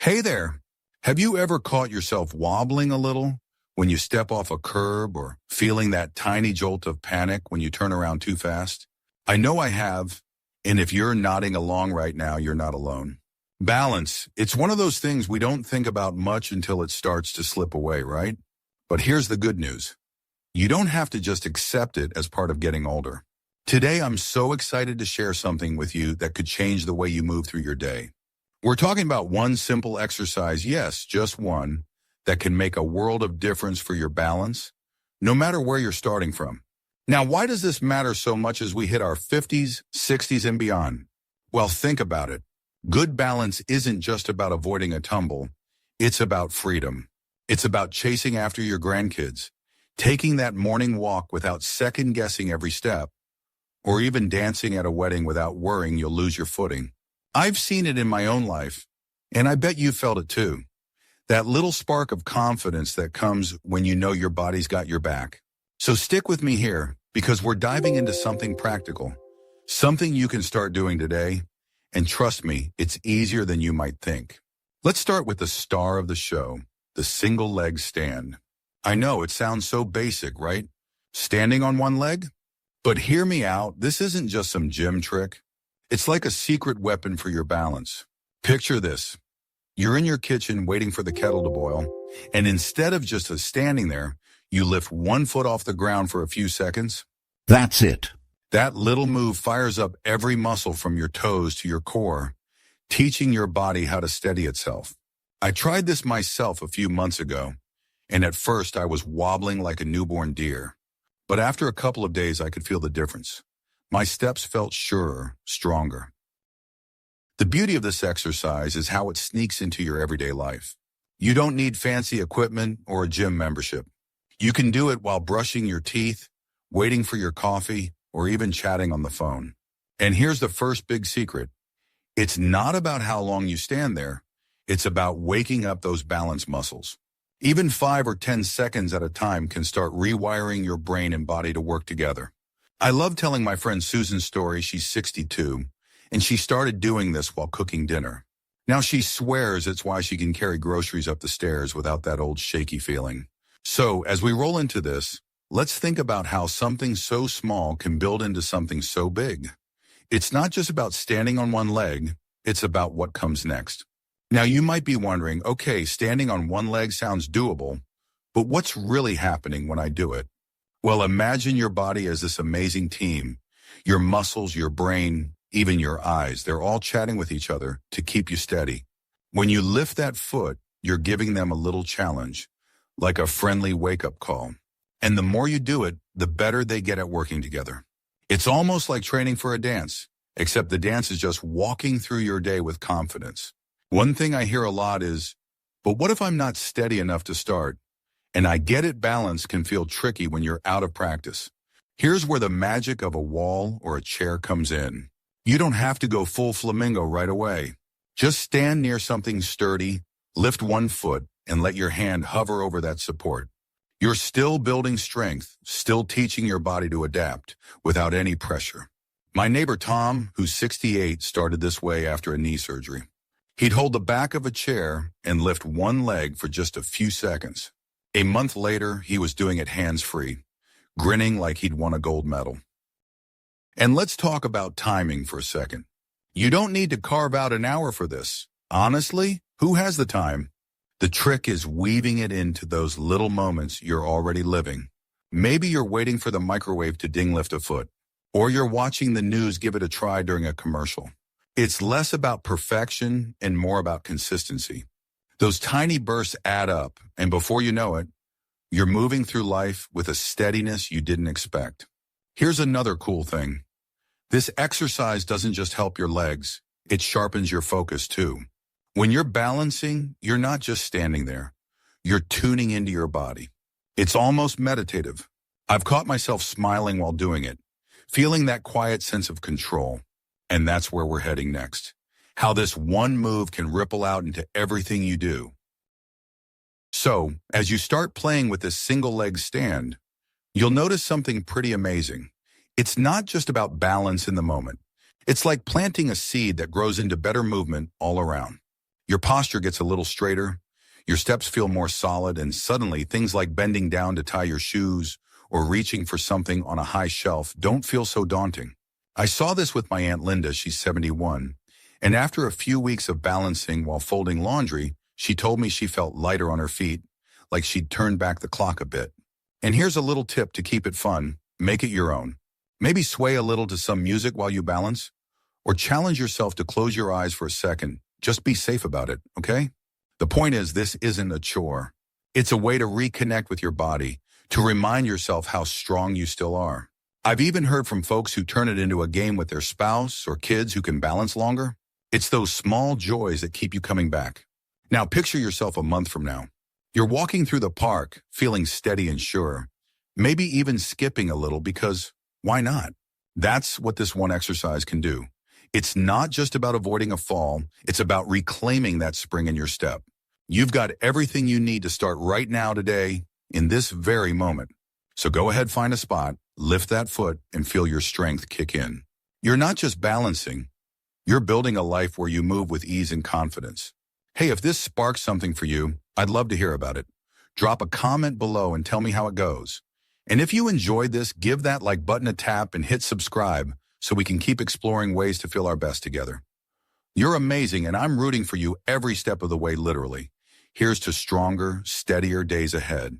Hey there. Have you ever caught yourself wobbling a little when you step off a curb or feeling that tiny jolt of panic when you turn around too fast? I know I have, and if you're nodding along right now, you're not alone. Balance. It's one of those things we don't think about much until it starts to slip away, right? But here's the good news. You don't have to just accept it as part of getting older. Today, I'm so excited to share something with you that could change the way you move through your day. We're talking about one simple exercise, yes, just one, that can make a world of difference for your balance, no matter where you're starting from. Now, why does this matter so much as we hit our 50s, 60s, and beyond? Well, think about it. Good balance isn't just about avoiding a tumble. It's about freedom. It's about chasing after your grandkids, taking that morning walk without second-guessing every step, or even dancing at a wedding without worrying you'll lose your footing. I've seen it in my own life, and I bet you felt it too. That little spark of confidence that comes when you know your body's got your back. So stick with me here, because we're diving into something practical, something you can start doing today, and trust me, it's easier than you might think. Let's start with the star of the show, the single leg stand. I know it sounds so basic, right? Standing on one leg? But hear me out, this isn't just some gym trick. It's like a secret weapon for your balance. Picture this. You're in your kitchen waiting for the kettle to boil, and instead of just standing there, you lift one foot off the ground for a few seconds. That's it. That little move fires up every muscle from your toes to your core, teaching your body how to steady itself. I tried this myself a few months ago, and at first I was wobbling like a newborn deer. But after a couple of days, I could feel the difference. My steps felt surer, stronger. The beauty of this exercise is how it sneaks into your everyday life. You don't need fancy equipment or a gym membership. You can do it while brushing your teeth, waiting for your coffee, or even chatting on the phone. And here's the first big secret. It's not about how long you stand there. It's about waking up those balance muscles. Even 5 or 10 seconds at a time can start rewiring your brain and body to work together. I love telling my friend Susan's story. She's 62, and she started doing this while cooking dinner. Now she swears it's why she can carry groceries up the stairs without that old shaky feeling. So as we roll into this, let's think about how something so small can build into something so big. It's not just about standing on one leg, it's about what comes next. Now you might be wondering, okay, standing on one leg sounds doable, but what's really happening when I do it? Well, imagine your body as this amazing team. Your muscles, your brain, even your eyes, they're all chatting with each other to keep you steady. When you lift that foot, you're giving them a little challenge, like a friendly wake-up call. And the more you do it, the better they get at working together. It's almost like training for a dance, except the dance is just walking through your day with confidence. One thing I hear a lot is, but what if I'm not steady enough to start? And I get it, balance can feel tricky when you're out of practice. Here's where the magic of a wall or a chair comes in. You don't have to go full flamingo right away. Just stand near something sturdy, lift one foot, and let your hand hover over that support. You're still building strength, still teaching your body to adapt without any pressure. My neighbor Tom, who's 68, started this way after a knee surgery. He'd hold the back of a chair and lift one leg for just a few seconds. A month later, he was doing it hands-free, grinning like he'd won a gold medal. And let's talk about timing for a second. You don't need to carve out an hour for this. Honestly, who has the time? The trick is weaving it into those little moments you're already living. Maybe you're waiting for the microwave to ding lift a foot, or you're watching the news give it a try during a commercial. It's less about perfection and more about consistency. Those tiny bursts add up, and before you know it, you're moving through life with a steadiness you didn't expect. Here's another cool thing. This exercise doesn't just help your legs, it sharpens your focus too. When you're balancing, you're not just standing there. You're tuning into your body. It's almost meditative. I've caught myself smiling while doing it, feeling that quiet sense of control. And that's where we're heading next. How this one move can ripple out into everything you do. So, as you start playing with this single leg stand, you'll notice something pretty amazing. It's not just about balance in the moment. It's like planting a seed that grows into better movement all around. Your posture gets a little straighter, your steps feel more solid, and suddenly things like bending down to tie your shoes or reaching for something on a high shelf don't feel so daunting. I saw this with my Aunt Linda, she's 71, and after a few weeks of balancing while folding laundry, she told me she felt lighter on her feet, like she'd turned back the clock a bit. And here's a little tip to keep it fun: make it your own. Maybe sway a little to some music while you balance, or challenge yourself to close your eyes for a second. Just be safe about it, okay? The point is, this isn't a chore. It's a way to reconnect with your body, to remind yourself how strong you still are. I've even heard from folks who turn it into a game with their spouse or kids who can balance longer. It's those small joys that keep you coming back. Now picture yourself a month from now. You're walking through the park, feeling steady and sure, maybe even skipping a little because why not? That's what this one exercise can do. It's not just about avoiding a fall, it's about reclaiming that spring in your step. You've got everything you need to start right now today, in this very moment. So go ahead, find a spot, lift that foot, and feel your strength kick in. You're not just balancing, you're building a life where you move with ease and confidence. Hey, if this sparks something for you, I'd love to hear about it. Drop a comment below and tell me how it goes. And if you enjoyed this, give that like button a tap and hit subscribe so we can keep exploring ways to feel our best together. You're amazing, and I'm rooting for you every step of the way, literally. Here's to stronger, steadier days ahead.